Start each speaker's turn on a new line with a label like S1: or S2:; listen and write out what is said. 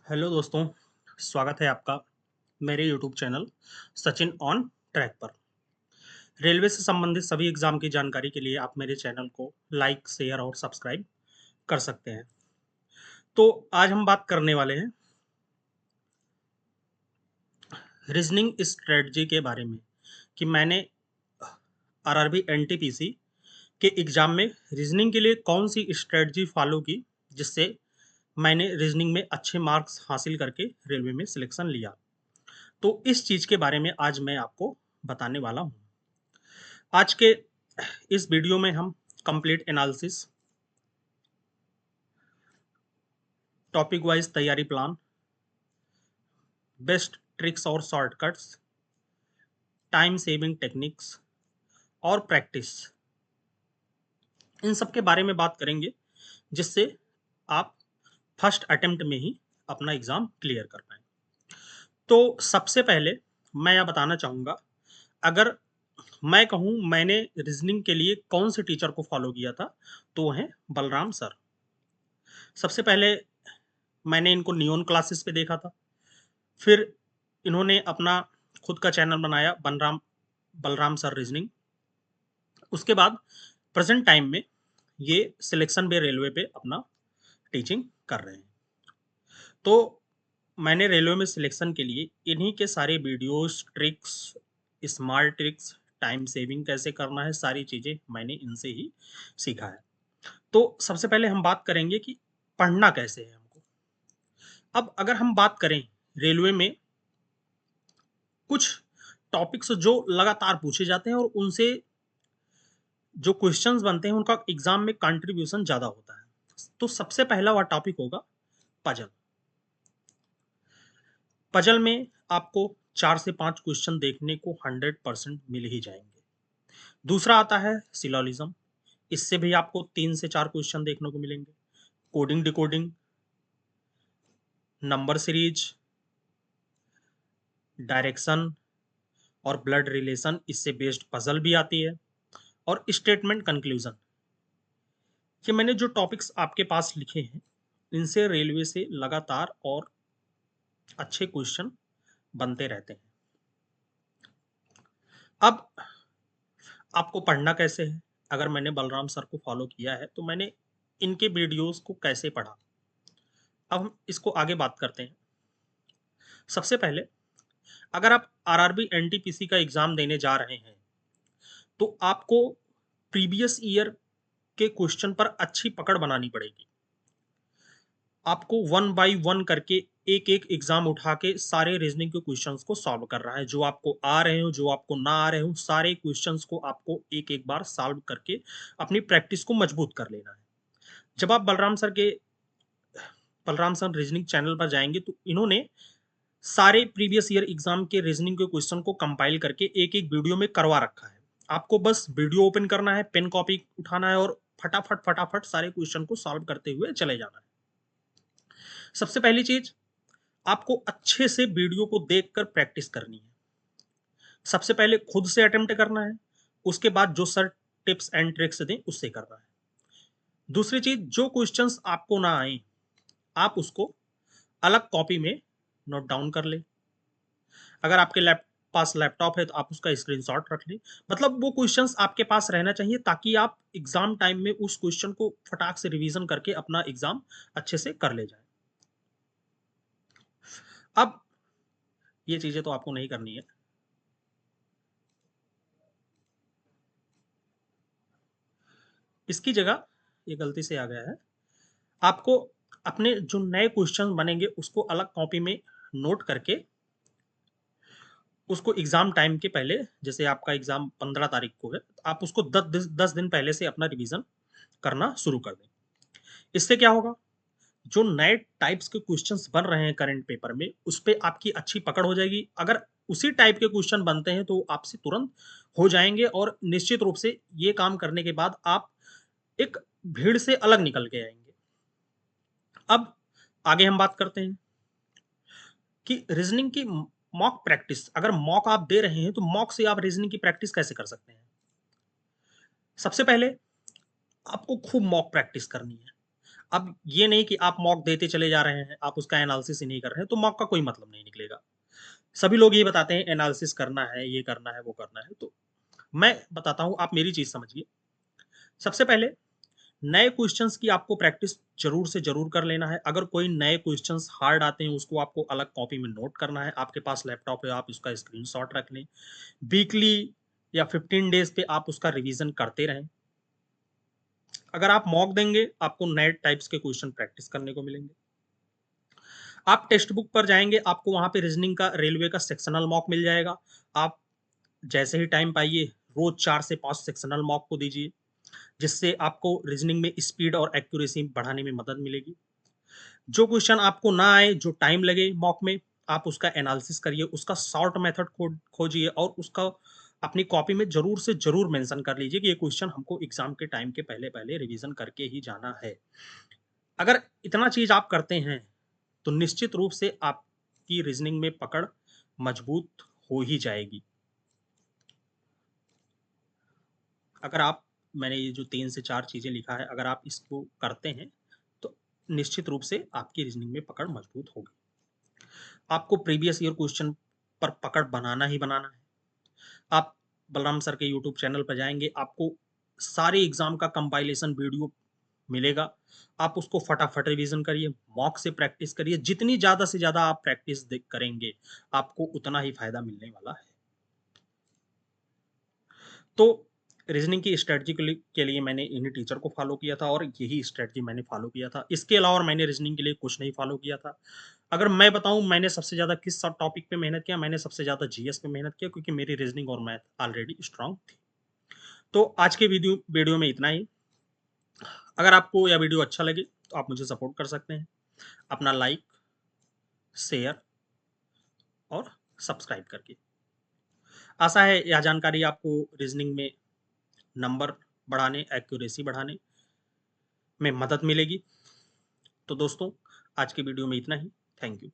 S1: Hello दोस्तों, स्वागत है आपका मेरे YouTube channel Sachin on track पर। रेलवे से संबंधित सभी एग्ज़ाम की जानकारी के लिए आप मेरे चैनल को लाइक, शेयर और सब्सक्राइब कर सकते हैं। तो आज हम बात करने वाले हैं रीजनिंग स्ट्रेटजी के बारे में कि मैंने आरआरबी एनटीपीसी के एग्ज़ाम में रीजनिंग के लिए कौन सी स्ट्रेटजी फॉलो की, जिससे मैंने रीजनिंग में अच्छे मार्क्स हासिल करके रेलवे में सिलेक्शन लिया। तो इस चीज़ के बारे में आज मैं आपको बताने वाला हूँ। आज के इस वीडियो में हम कंप्लीट एनालिसिस, टॉपिक वाइज तैयारी प्लान, बेस्ट ट्रिक्स और शॉर्टकट्स, टाइम सेविंग टेक्निक्स और प्रैक्टिस, इन सब के बारे में बात करेंगे, जिससे आप फर्स्ट अटेम्प्ट में ही अपना एग्ज़ाम क्लियर कर पाएँ। तो सबसे पहले मैं यह बताना चाहूँगा, अगर मैं कहूँ मैंने रीजनिंग के लिए कौन से टीचर को फॉलो किया था, तो वो हैं बलराम सर। सबसे पहले मैंने इनको नियॉन क्लासेस पे देखा था। फिर इन्होंने अपना खुद का चैनल बनाया बनराम बलराम सर रीजनिंग। उसके बाद प्रेजेंट टाइम में ये सिलेक्शन बे रेलवे पे अपना टीचिंग कर रहे हैं। तो मैंने रेलवे में सिलेक्शन के लिए इन्हीं के सारे videos, tricks, smart tricks, time saving कैसे करना है, सारी चीज़ें मैंने इनसे ही सीखा है। तो सबसे पहले हम बात करेंगे कि पढ़ना कैसे है हमको। अब अगर हम बात करें रेलवे में कुछ टॉपिक्स जो लगातार पूछे जाते हैं और उनसे जो क्वेश्चंस बनते हैं उनका एग्जाम में कंट्रीब्यूशन ज़्यादा होता है। तो सबसे पहला वह टॉपिक होगा पजल। पजल में आपको 4 से 5 क्वेश्चन देखने को 100% मिल ही जाएंगे। दूसरा आता है सिलोजिज्म। इससे भी आपको 3 से 4 क्वेश्चन देखने को मिलेंगे। Coding decoding, number series, direction और ब्लड रिलेशन, इससे बेस्ड पजल भी आती है। और स्टेटमेंट कंक्लूजन। ये मैंने जो टॉपिक्स आपके पास लिखे हैं, इनसे रेलवे से लगातार और अच्छे क्वेश्चन बनते रहते हैं। अब आपको पढ़ना कैसे है? अगर मैंने बलराम सर को फॉलो किया है तो मैंने इनके वीडियोस को कैसे पढ़ा, अब हम इसको आगे बात करते हैं। सबसे पहले अगर आप आरआरबी एनटीपीसी का एग्जाम देने जा रहे हैं तो आपको प्रीवियस ईयर के क्वेश्चन पर अच्छी पकड़ बनानी पड़ेगी। आपको वन बाय वन करके एक एक एग्जाम उठा के सारे रीजनिंग के क्वेश्चंस को सॉल्व कर रहा है। जो आपको आ रहे हो, जो आपको ना आ रहे हो, सारे क्वेश्चंस को आपको एक एक बार सॉल्व करके अपनी प्रैक्टिस को मजबूत कर लेना है। जब आप बलराम सर रीजनिंग चैनल पर जाएंगे तो इन्होंने सारे प्रीवियस ईयर एग्जाम के रीजनिंग के क्वेश्चन को कंपाइल करके एक एक वीडियो में करवा रखा है। आपको बस वीडियो ओपन करना है, पेन कॉपी उठाना है और फटाफट फटाफट सारे क्वेश्चन को सॉल्व करते हुए चले जाना है। सबसे पहली चीज, आपको अच्छे से वीडियो को देखकर प्रैक्टिस करनी है। सबसे पहले खुद से अटेम्प्ट करना है, उसके बाद जो सर टिप्स एंड ट्रिक्स दें उससे करना है। दूसरी चीज, जो क्वेश्चंस आपको ना आए आप उसको अलग कॉपी में नोट डाउन कर ले। अगर आपके पास लैपटॉप है तो आप उसका स्क्रीनशॉट रख ले। मतलब वो क्वेश्चंस आपके पास रहना चाहिए ताकि आप एग्जाम टाइम में उस क्वेश्चन को फटाक से रिवीजन करके अपना एग्जाम अच्छे से कर ले जाए। अब ये चीजें तो आपको नहीं करनी है। इसकी जगह ये गलती से आ गया है, आपको अपने जो नए क्वेश्चन बनेंगे उसको अलग कॉपी में नोट करके उसको एग्जाम टाइम के पहले, जैसे आपका एग्जाम 15 तारीख को है, आप उसको 10 दिन पहले से अपना रिवीजन करना शुरू कर दें। इससे क्या होगा, जो नए टाइप्स के क्वेश्चंस बन रहे हैं करंट पेपर में उस पर आपकी अच्छी पकड़ हो जाएगी। अगर उसी टाइप के क्वेश्चन बनते हैं तो आपसे तुरंत हो जाएंगे और निश्चित रूप से ये काम करने के बाद आप एक भीड़ से अलग निकल के आएंगे। अब आगे हम बात करते हैं कि रीजनिंग की मॉक प्रैक्टिस। अगर मॉक आप दे रहे हैं तो मॉक से आप रीजनिंग की प्रैक्टिस कैसे कर सकते हैं? सबसे पहले आपको खूब मॉक प्रैक्टिस करनी है। अब ये नहीं कि आप मॉक देते चले जा रहे हैं, आप उसका एनालिसिस ही नहीं कर रहे हैं, तो मॉक का कोई मतलब नहीं निकलेगा। सभी लोग ये बताते हैं एनालिसिस करना है, ये करना है, वो करना है, तो मैं बताता हूँ, आप मेरी चीज़ समझिए। सबसे पहले नए क्वेश्चंस की आपको प्रैक्टिस ज़रूर से ज़रूर कर लेना है। अगर कोई नए क्वेश्चंस हार्ड आते हैं, उसको आपको अलग कॉपी में नोट करना है। आपके पास लैपटॉप है, आप उसका स्क्रीनशॉट रख लें। वीकली या 15 डेज़ पे आप उसका रिवीजन करते रहें। अगर आप मॉक देंगे, आपको नए टाइप्स के क्वेश्चन प्रैक्टिस करने को मिलेंगे। आप टेक्स्ट बुक पर जाएँगे, आपको वहाँ पे रीजनिंग का, रेलवे का सेक्शनल मॉक मिल जाएगा। आप जैसे ही टाइम पाइए, रोज़ 4 से 5 सेक्शनल मॉक को दीजिए, जिससे आपको रीजनिंग में स्पीड और एक्यूरेसी बढ़ाने में मदद मिलेगी। जो क्वेश्चन आपको ना आए, जो टाइम लगे मॉक में, आप उसका एनालिसिस करिए, उसका शॉर्ट मेथड खोजिए और उसका अपनी कॉपी में ज़रूर से ज़रूर मेंशन कर लीजिए कि ये क्वेश्चन हमको एग्ज़ाम के टाइम के पहले-पहले रिवीजन करके ही जाना है। अगर इतना चीज़ आप करते हैं, तो निश्चित रूप से आपकी रीजनिंग में पकड़ मजबूत हो ही जाएगी। अगर आप मैंने ये जो 3 से 4 चीज़ें लिखा है, अगर आप इसको करते हैं, तो निश्चित रूप से आपकी रीजनिंग में पकड़ मजबूत होगी। आपको प्रीवियस ईयर क्वेश्चन पर पकड़ बनाना ही बनाना है। आप बलराम सर के यूट्यूब चैनल पर जाएँगे, आपको सारे एग्ज़ाम का कंपाइलेशन वीडियो मिलेगा। आप उसको फटाफट रिवीजन करिए, मॉक से प्रैक्टिस करिए। जितनी ज़्यादा से ज़्यादा आप प्रैक्टिस करेंगे, आपको उतना ही फ़ायदा मिलने वाला है। तो रीजनिंग की स्ट्रेटजी के लिए मैंने इन्हीं टीचर को फॉलो किया था और यही स्ट्रेटजी मैंने फॉलो किया था। इसके अलावा और मैंने रीजनिंग के लिए कुछ नहीं फॉलो किया था। अगर मैं बताऊँ, मैंने सबसे ज़्यादा किस सब टॉपिक पे मेहनत किया, मैंने सबसे ज़्यादा जीएस पे मेहनत किया, क्योंकि मेरी रीजनिंग और मैथ ऑलरेडी स्ट्रांग थी। तो आज के वीडियो वीडियो में इतना ही। अगर आपको यह वीडियो अच्छा लगे, तो आप मुझे सपोर्ट कर सकते हैं अपना लाइक, शेयर और सब्सक्राइब करके। आशा है यह जानकारी आपको रीजनिंग में नंबर बढ़ाने, एक्यूरेसी बढ़ाने में मदद मिलेगी। तो दोस्तों, आज के वीडियो में इतना ही। Thank you.